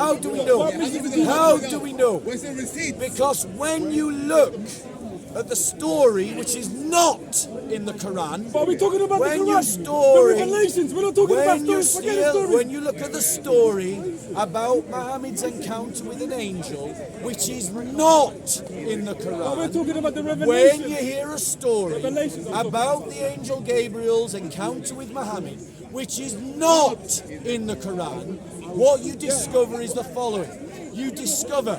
How do we know? How do we know? Where's the receipt? Because when you look at the story, which is not in the Quran, But we're talking about when the you Quran, story, the Revelations. We're not talking about when you stories. Forget the story. when you look at the story about Muhammad's encounter with an angel, which is not in the But we're Quran, talking about the when Revelations. you hear a story Revelations, I'm talking about the angel Gabriel's encounter with Muhammad, which is not in the Quran, what you discover is the following. You discover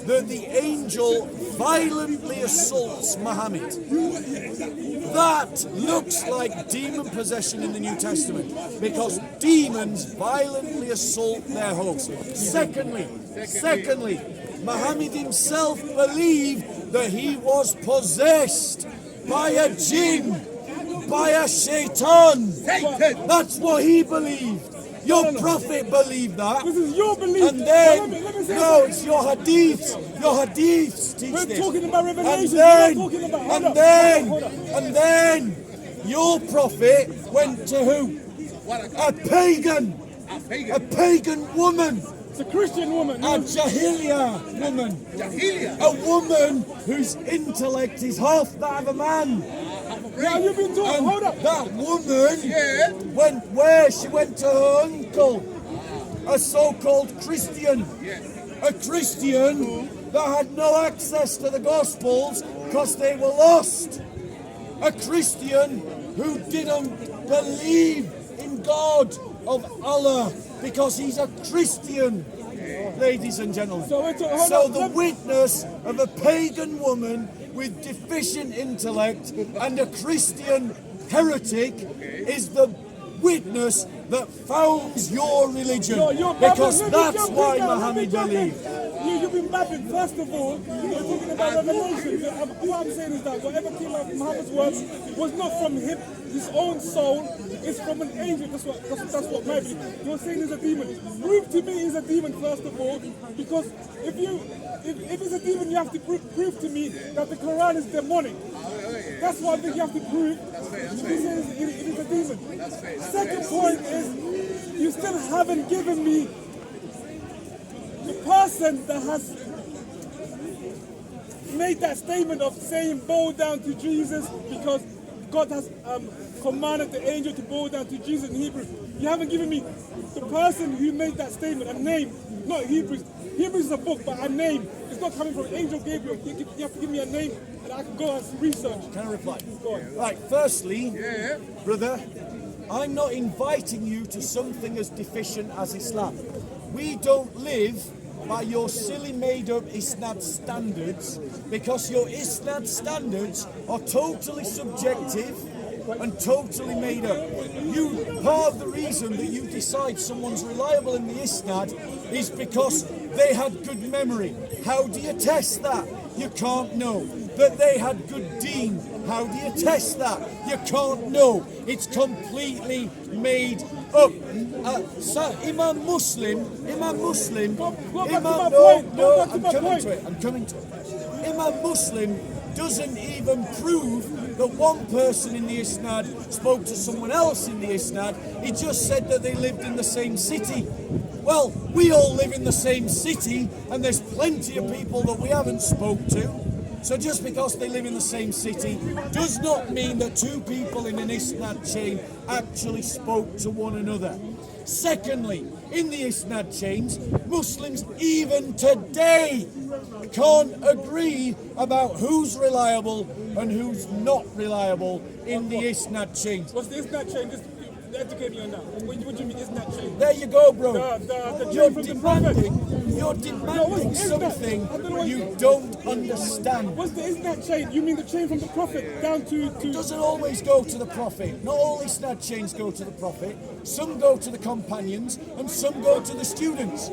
that the angel violently assaults Muhammad. That looks like demon possession in the New Testament, because demons violently assault their host. Secondly, Muhammad himself believed that he was possessed by a jinn, by a shaitan. That's what he believed. Your prophet believed that. This is your belief. And then, Let me say no, something. it's your hadiths. Your hadiths teach We're this. talking about Revelations. And We're not talking about. and then, your prophet went to who? A pagan. A pagan woman. It's a Christian woman. A Jahiliya woman. Jahiliya. A woman whose intellect is half that of a man. Now you've been talking. And Hold up. that woman Yeah. went where? She went to her uncle, a so-called Christian. A Christian that had no access to the Gospels because they were lost. A Christian who didn't believe in God of Allah because he's a Christian, ladies and gentlemen. So it's a- hold So up, the let- witness of a pagan woman with deficient intellect and a Christian heretic is the witness that founds your religion. No, you're Because babbling. that's Let me why jump in. Muhammad believed. You've been babbling. First of all, you're talking about Revelations. What I'm saying is that whatever came out of Muhammad's words was not from him, his own soul. It's from an angel. That's what my belief. You're saying he's a demon. Prove to me he's a demon first of all, because if it's a demon, you have to prove to me that the Quran is demonic. That's what I think you have to prove. If he says it is a demon. Second point is you still haven't given me the person that has made that statement of saying bow down to Jesus because God has commanded the angel to bow down to Jesus in Hebrew. You haven't given me the person who made that statement, a name, not Hebrews. Hebrews is a book, but a name. It's not coming from Angel Gabriel. You have to give me a name and I can go and research. Can I reply? Go on. Right, firstly, brother, I'm not inviting you to something as deficient as Islam. We don't live by your silly made-up Isnad standards, because your Isnad standards are totally subjective and totally made up. Part of the reason that you decide someone's reliable in the Isnad is because they had good memory. How do you test that? You can't know. That they had good deen. How do you test that? You can't know. It's completely made up. So Imam Muslim, I'm coming to it. Imam Muslim doesn't even prove that one person in the Isnad spoke to someone else in the Isnad. He just said that they lived in the same city. Well, we all live in the same city, and there's plenty of people that we haven't spoke to. So just because they live in the same city does not mean that two people in an Isnad chain actually spoke to one another. Secondly, in the Isnad chains, Muslims even today can't agree about who's reliable and who's not reliable in the Isnad chains. What's the Isnad chain? Just educate me on that. What do you mean Isnad chain? There you go, bro. The You're chain from the Prophet. demanding something you don't understand. What's the Isnad chain? You mean the chain from the Prophet down to... It doesn't always go to the Prophet. Not all Isnad chains go to the Prophet. Some go to the companions and some go to the students.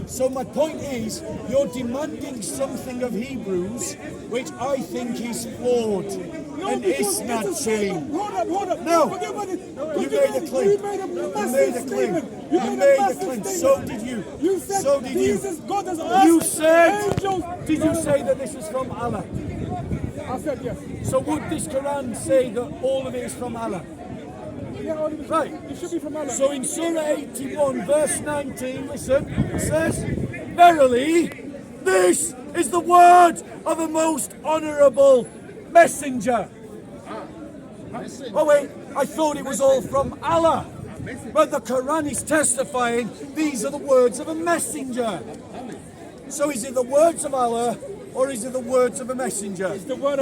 So my point is, you're demanding something of Hebrews which I think is flawed. An Isnad chain. Hold up. No. Forget about it. You made a claim. You made a massive statement. You made a claim. So did you. You said So did you. Jesus, God has asked You said, angels. did you say that this is from Allah? I said yes. So would this Quran say that all of it is from Allah? Yeah, only was, Right. It should be from Allah. So in Surah 81, verse 19, listen, it says, "Verily, this is the word of the most honourable messenger." Oh wait, I thought it was all from Allah. But the Quran is testifying these are the words of a messenger. So is it the words of Allah or is it the words of a messenger? It's the word of